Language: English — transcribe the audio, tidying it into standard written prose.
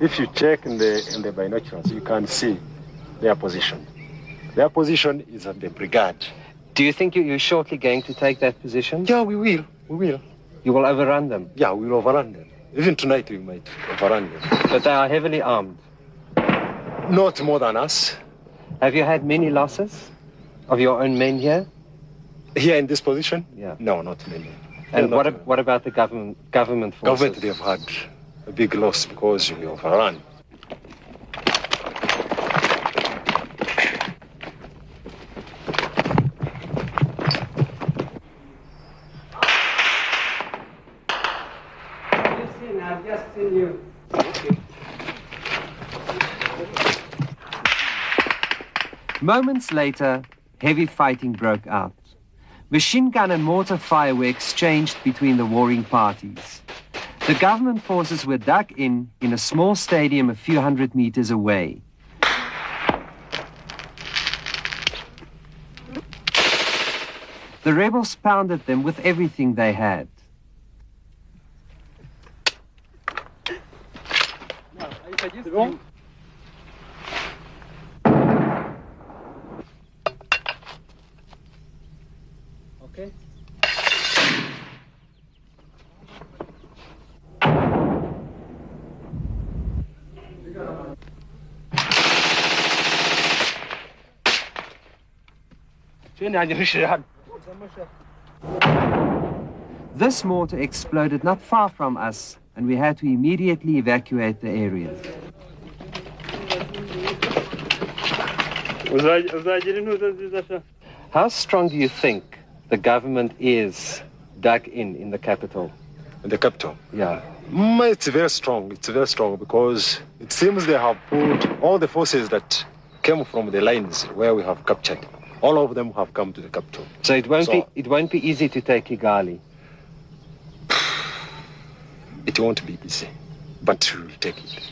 If you check in the binoculars, you can see their position. Their position is at the brigade. Do you think you're shortly going to take that position? Yeah, we will. We will. You will overrun them? Yeah, we will overrun them. Even tonight we might overrun them. But they are heavily armed? Not more than us. Have you had many losses of your own men here? Here in this position? Yeah. No, not many. And what about the government forces? Government, they've had a big loss because we overrun. I've just seen you. Moments later, heavy fighting broke out. Machine gun and mortar fire were exchanged between the warring parties. The government forces were dug in a small stadium a few hundred meters away. The rebels pounded them with everything they had. Okay. This mortar exploded not far from us, and we had to immediately evacuate the area. How strong do you think the government is dug in the capital? In the capital? Yeah. It's very strong. It's very strong because it seems they have pulled all the forces that came from the lines where we have captured. All of them have come to the capital. So it won't be easy to take Kigali. It won't be easy, but we will take it.